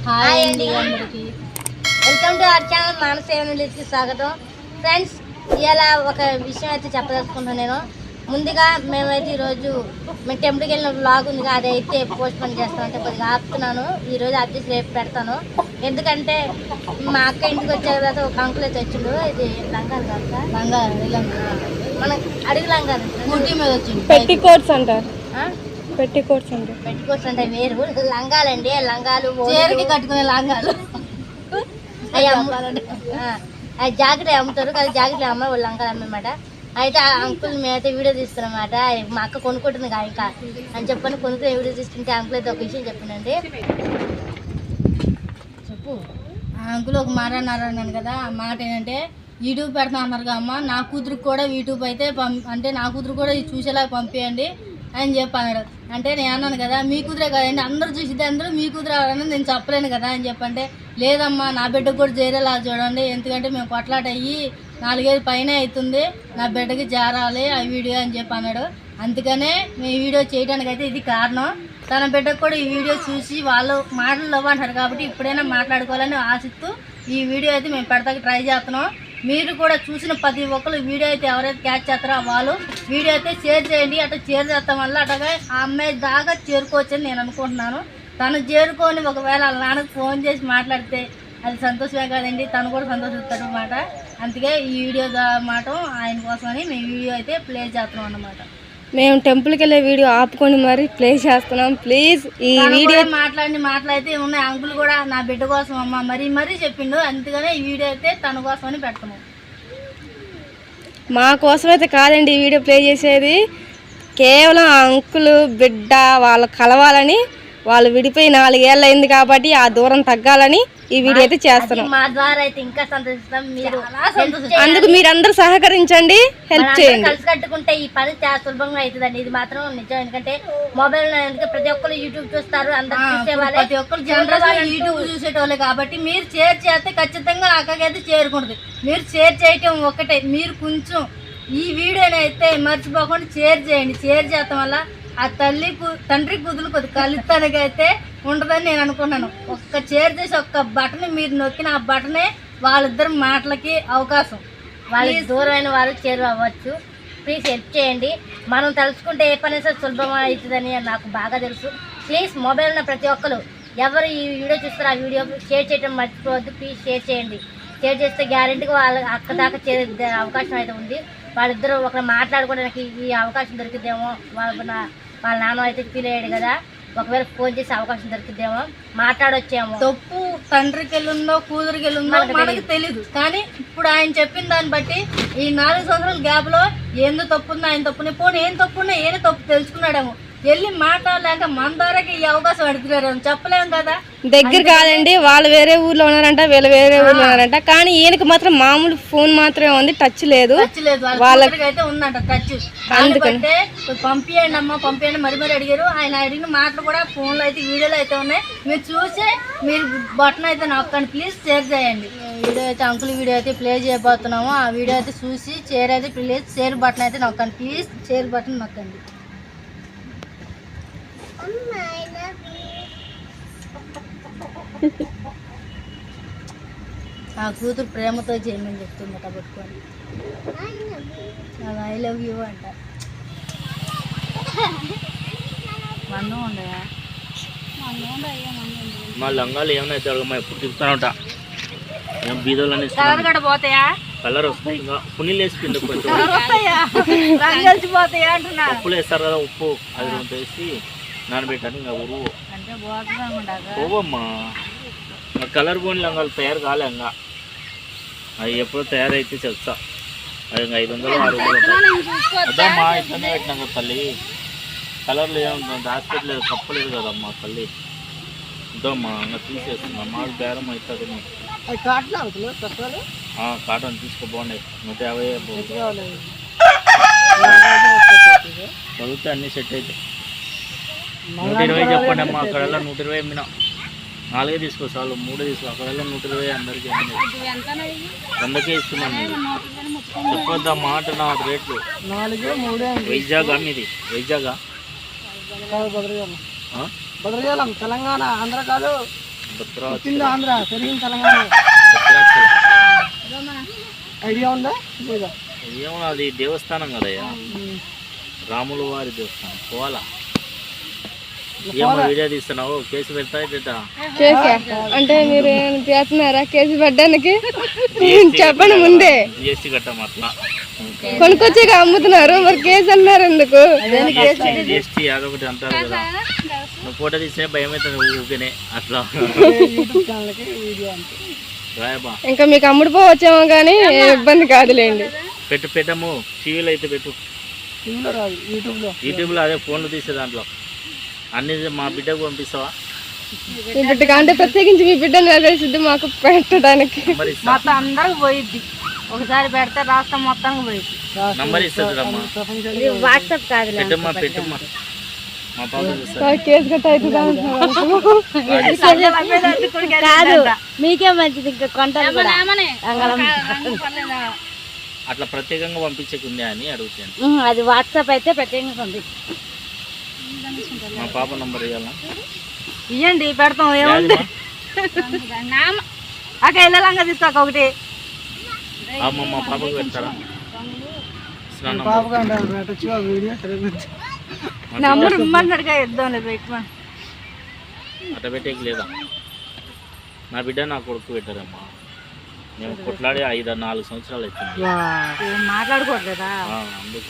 Hi అండి అందరికి welcome to our channel మానసేవకి స్వాగతం. ఫ్రెండ్స్, ఇలా ఒక విషయం అయితే చెప్పదలుచుకుంటున్నాను. నేను ముందుగా మేమైతే ఈరోజు మేము టెంపుల్కి వెళ్ళిన వ్లాగ్ ఉంది, అదైతే పోస్ట్ పోన్ చేస్తామంటే కొద్దిగా ఆపుతున్నాను. ఈరోజు ఆపేసి రేపు పెడతాను. ఎందుకంటే మా అక్క ఇంటికి వచ్చే తర్వాత ఒక అంకుల్ అయితే వచ్చిండు. ఇది లంగాలు కాదు, మన అడుగు లంగాలు ముట్టి మీద వచ్చింది. పెట్టి కోట్స్ అంటారు, పెట్టి కోట్స్ అంటారు. పెట్టి కోట్స్ అంటే వేరు లంగాలండి. లంగాలు చీరకి కట్టుకునే లంగాలు అవి జాకెట్ అమ్ముతారు కదా, జాకెట్లు అమ్మ వాళ్ళు లంగాలు అమ్మమాట. అయితే ఆ అంకుల్ మేమైతే వీడియో తీస్తున్నమాట. మా అక్క కొనుక్కుంటుంది ఇంకా అని చెప్పని కొనుక్కునే వీడియో తీసుకుంటే అంకుల్ అయితే ఒక విషయం చెప్పిందండి. చెప్పు. ఆ అంకుల్ ఒక మాట అన్నారన్నాను కదా, ఆ మాట ఏంటంటే యూట్యూబ్ పెడతా అన్నారు అమ్మ, నా కూతురికి కూడా యూట్యూబ్ అయితే అంటే నా కూతురు కూడా ఇది చూసేలా పంపించండి అని చెప్పి అన్నాడు. అంటే నేను అన్నాను కదా, మీ కూతురే కదండి, అందరూ చూసిద్ది, అందరూ మీ కూతురు అవ్వాలని నేను చెప్పలేను కదా అని చెప్పంటే, లేదమ్మా నా బిడ్డకు కూడా చేరేలా చూడండి, ఎందుకంటే మేము కొట్లాట అయ్యి 4 ఏళ్ళ పైన అవుతుంది, నా బిడ్డకి చేరాలి ఆ వీడియో అని చెప్పి అన్నాడు. అందుకనే మేము వీడియో చేయడానికి అయితే ఇది కారణం. తన బిడ్డకు కూడా ఈ వీడియో చూసి వాళ్ళు మాటలు ఇవ్వంటారు కాబట్టి ఇప్పుడైనా మాట్లాడుకోవాలని ఆశిస్తూ ఈ వీడియో అయితే మేము పెడతాకి ట్రై చేస్తున్నాం. మీరు కూడా చూసిన ప్రతి ఒక్కరు వీడియో అయితే ఎవరైతే క్యాచ్ చేస్తారో వాళ్ళు వీడియో అయితే షేర్ చేయండి. అట్లా షేర్ చేస్తాం వల్ల అట్లాగే ఆ అమ్మాయి దాకా చేరుకోవచ్చని నేను అనుకుంటున్నాను. తను చేరుకొని ఒకవేళ వాళ్ళ నాన్నకు ఫోన్ చేసి మాట్లాడితే అది సంతోషమే కదండి, తను కూడా సంతోషిస్తాడు అన్నమాట. అందుకే ఈ వీడియో మాట ఆయన కోసమని మేము వీడియో అయితే ప్లే చేస్తున్నాం అన్నమాట. మేము టెంపుల్కి వెళ్ళే వీడియో ఆపుకొని మరి ప్లే చేస్తున్నాం. ప్లీజ్ ఈ వీడియో మాట్లాడితే ఉన్నాయి. అంకుల్ కూడా నా బిడ్డ కోసం అమ్మ మరీ చెప్పిండు. అందుకనే ఈ వీడియో అయితే తన కోసమని పెడతాము. మా కోసం అయితే కాదండి ఈ వీడియో ప్లే చేసేది, కేవలం ఆ అంకుల్ బిడ్డ వాళ్ళు కలవాలని, వాళ్ళు విడిపోయి 4 ఏళ్ళు అయింది కాబట్టి ఆ దూరం తగ్గాలని ఈ వీడియో అయితే చేస్తున్నాం. మా ద్వారా అయితే ఇంకా సంతోషిస్తాం. మీరు అందుకు మీరందరూ సహకరించండి, హెల్ప్ చేయండి. కలిసి కట్టుకుంటే ఈ పని చాలా సులభంగా అవుతుందండి. ఇది మాత్రం నిజం. ఎందుకంటే మొబైల్ ప్రతి ఒక్కరు యూట్యూబ్ చూస్తారు, అందరూ చూసేవాళ్ళే, ప్రతి ఒక్కరు జనరల్ యూట్యూబ్ చూసేటోళ్ళే కాబట్టి మీరు షేర్ చేస్తే ఖచ్చితంగా అక్కడికైతే చేరుకుంటుంది. మీరు షేర్ చేయటం ఒకటే, మీరు కొంచెం ఈ వీడియోని అయితే మర్చిపోకుండా షేర్ చేయండి. షేర్ చేయటం వల్ల ఆ తండ్రి కూతురు కొద్ది కలుస్తానికి అయితే ఉంటుందని నేను అనుకున్నాను. ఒక్క షేర్ చేసి ఒక్క బటన్ మీరు నొక్కిన ఆ బటనే వాళ్ళిద్దరు మాటలకి అవకాశం. వాళ్ళకి దూరమైన వాళ్ళు చేరు అవ్వచ్చు. ప్లీజ్ హెల్ప్ చేయండి. మనం తలుచుకుంటే ఏ పని సరే సులభం అవుతుందని నాకు బాగా తెలుసు. ప్లీజ్ మొబైల్ ఉన్న ప్రతి ఒక్కరు ఎవరు ఈ వీడియో చూస్తారో ఆ వీడియో షేర్ చేయడం మర్చిపోవద్దు. ప్లీజ్ షేర్ చేయండి. షేర్ చేస్తే గ్యారెంటీగా వాళ్ళ అక్క దాకా చేరే అవకాశం అయితే ఉంది. వాళ్ళిద్దరూ ఒకరు మాట్లాడుకోవడానికి ఈ అవకాశం దొరికిద్దేమో. వాళ్ళ నాన్న అయితే ఫీల్ అయ్యాడు కదా, ఒకవేళ ఫోన్ చేసే అవకాశం దొరికిద్దేమో, మాట్లాడొచ్చేమో. తప్పు తండ్రికి వెళ్ళుందో కూతురికి వెళ్ళుందో మనకు తెలీదు. కానీ ఇప్పుడు ఆయన చెప్పిన దాన్ని బట్టి ఈ 4 సంవత్సరాల గ్యాప్ లో ఏందో తప్పుందో ఆయన తప్పుని పోనీ ఏం తప్పున్నా ఏదో తప్పు తెలుసుకున్నాడేమో. వెళ్ళి మాట్లాడలేక మన ద్వారాకి ఈ అవకాశం అడుగుతారు, చెప్పలేము కదా. దగ్గర కాదండి, వాళ్ళు వేరే ఊర్లో ఉన్నారంట, వీళ్ళు వేరే ఊర్లో ఉన్నారంట. కానీ ఈయనకి మాత్రం మామూలు ఫోన్ మాత్రమే ఉంది, టచ్ లేదు. వాళ్ళకి అయితే ఉందంట టచ్. అందుకంటే పంపించండి అమ్మ పంపించండి మరి అడిగారు. ఆయన అడిగిన మాటలు కూడా ఫోన్లో అయితే వీడియోలో అయితే ఉన్నాయి. మీరు చూసి మీరు బటన్ అయితే నొక్కండి. ప్లీజ్ షేర్ చేయండి. వీడియో అయితే అంకుల్ వీడియో అయితే ప్లే చేయబోతున్నాము. ఆ వీడియో అయితే చూసి షేర్ అయితే ప్లీజ్ షేర్ బటన్ అయితే నొక్కండి. ప్లీజ్ షేర్ బటన్ నొక్కండి. ఆ కూతురు ప్రేమతో చేయమని చెప్తుంది పట్టుకొని. ఐ లవ్ యూ అంట. మా లంగాలు ఏమైనా ఎప్పుడు చెప్తాను ఉంటా. ఏం బీదోళ్ళని కలర్ పోతాయా, కలర్ వస్తాయి. ఇంకా పునీలు వేసి కింద పోతాయా అంటున్నా. ఉప్పులు వేస్తారు కదా, ఉప్పు అది వేసి నానబెట్టాను. ఇంకా ఉరువు పోవమ్మా. ఇంకా కలర్ పోని లంగాలు తయారు కాలే. ఇంకా అవి ఎప్పుడో తయారైతే చెప్తా. అది ఇంకా 500 600 అదమ్మా. ఇట్లనే పెట్టినాం కదా తల్లి, కలర్లు ఏమన్నా దాచిపెట్టలేదు, కప్పలేదు కదమ్మా తల్లి. ఇదమ్మా ఇంకా తీసేస్తున్నా. మాకు బేరం అవుతుంది. కాటన్ తీసుకో బాగుండే 150 చదివితే అన్నీ సెట్ అయితే 120 చెప్పండి అమ్మా. అక్కడల్లా 120 అమ్మినా. 4 తీసుకో చాలు, 3 తీసుకో. అక్కడల్లా 120 అందరికీ 100కే ఇస్తున్నాను. చెప్పొద్దా మాట నా రేట్లు. వైజాగ్ మీది వైజాగ్ తెలంగాణ ఆంధ్ర కాదు. భద్రాచలం ఆంధ్ర పెరిగిన తెలంగాణ భద్రాచలం ఐడియా ఉందా ఏమో అది దేవస్థానం కదయ్యా, రాముల వారి దేవస్థానం. పోవాలా? ఏమో వీడియో తీస్తున్నావు, కేసు పెడతా. కేసా అంటే మీరు ఏమైనా చేస్తున్నారా కేసు పెట్టడానికి? చెప్పండి ముందే. జిఎస్టీ కట్టాం అట్లా, కొనుక్కొచ్చాక అమ్ముతున్నారు, మరి కేసు అన్నారు ఎందుకు? జిఎస్టీ అదొకటి అంటారు కదా. నువ్వు ఫోటో తీసినా భయం అవుతుంది ఊరికేనే అట్లా. యూట్యూబ్ ఛానల్కి వీడియో అంతే. రాయబా ఇంకా మీకు అమ్ముడు పోవచ్చేమో కానీ ఇబ్బంది కాదులేండి. పెట్టము, టీవీలో అయితే పెట్టు. టీవీలో రాదు, యూట్యూబ్లో అదే ఫోన్లు తీసే దాంట్లో అన్ని మా బిడ్డకు పంపిస్తావా? మీ బిడ్డకి అంటే ప్రత్యేకించి మీ బిడ్డను అదేసిద్ది మాకు పెట్టడానికి. నంబర్ ఇస్తా, మొత్తం అందరికి పోయిద్ది, ఒకసారి పెడితే రాష్ట్రం మొత్తానికి పోయిద్ది. నంబర్ ఇస్తుందమ్మా. ఇది వాట్సాప్ కాదు, పెట్టమ్మా మా పాప చూస్తా. కేసు కట్ట కాదు మీకే మంచిది, ఇంకా కొంటారు కూడా. అట్లా ప్రత్యేకంగా పంపించకుందే అని అడుగుతాను. అది వాట్సాప్ అయితే ప్రత్యేకంగా పంపించు. మా పాప నంబర్ ఇవ్వాలా? ఇవ్వండి, పెడతాం. ఏముంది అక్క వెళ్ళాలంగా తీసుకోక ఒకటి. మా పాపకు పెడతారా? పాపగా పెట్టచ్చు ఆ వీడియో సరిగ్గా. నంబర్ ఇమ్మన్నాడుగా ఇద్దాం లేదు పెట్టమని. అట్ట పెట్టేకి లేదా? నా బిడ్డ నా కొడుకు పెట్టారమ్మా. మేము కొట్లాడి 5-4 సంవత్సరాలు అవుతుంది. మాట్లాడుకోవట్లేదా? అందుకు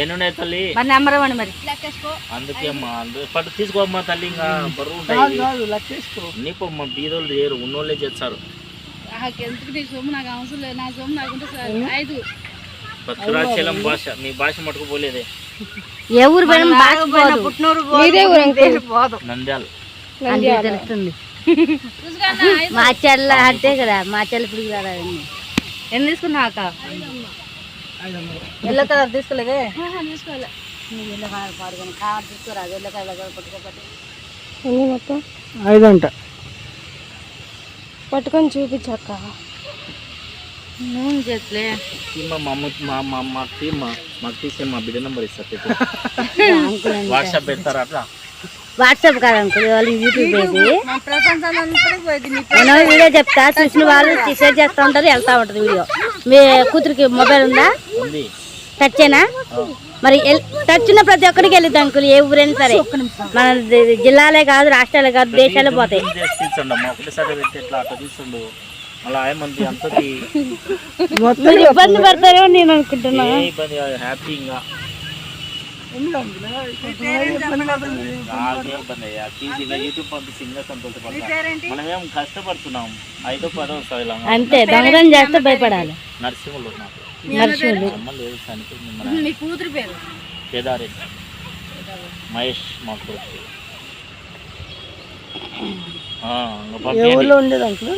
ఏనున్నాయి తల్లి, మరి నెంబర్ ఇవ్వండి. మరి అందుకే అమ్మా పట్టు తీసుకోమ్మా తల్లి. ఇంకా బరువు ఉంటాయి లెక్కేసుకో. నీ పొమ్మ బీదోళ్ళు చేయరు, ఉన్నోళ్ళే చేస్తారు. భద్రాచలం భాష మీ భాష మటుకు పోలేదే. ఏ ఊరు పుట్టినూరు పోదు, నంద్యాల తెలుస్తుంది. మా చెల్ల అంటే కదా, మా చెల్ల ఇప్పుడు ఎన్ని తీసుకున్నా అక్క? ఎల్లో కలర్ తీసుకోలేదే? తీసుకోలే. ఎల్లో కలర్ పాడుకొని కావాలి తీసుకోరాదు. ఎల్లో కలర్ పట్టుకోపట్టి మొత్తం 5 అంట. పట్టుకొని చూపించాక నూనె చేతులే మాకు తీసే మా బిడ్డ నెంబర్ ఇస్తా. వాట్సాప్ పెడతారా? అట్లా వాట్సాప్ కాదు అంకుల్, వాళ్ళు యూట్యూబ్ ఇది. నేను వీడియో చెప్తా, చూసిన వాళ్ళు షేర్ చేస్తూ ఉంటారు, వెళ్తా ఉంటుంది వీడియో. మీ కూతురికి మొబైల్ ఉందా? ఉంది. టచ్చేనా? మరి టచ్ ఉన్న ప్రతి ఒక్కరికి వెళ్ళిద్ది అంకుల్, ఏ ఊరైనా సరే. మన జిల్లాలే కాదు, రాష్ట్రాలే కాదు, దేశాలే పోతాయి. మీరు ఇబ్బంది పడతారేమో నేను అనుకుంటున్నా. హ్యాపీగా యూట్యూబ్ పంపిస్తే ఇంకా సంతోషపడతాం. మనమేం కష్టపడుతున్నాం, 5-10 వస్తాయి. అంతే, దొంగతనం చేస్తే భయపడాలి. నరసింహులు నాకు నరసింహులు లేదు, చనిపోయింది. కూతురు పేరు కేదారి మహేష్ మా కొడుకు. ఉండేది అంకుల్.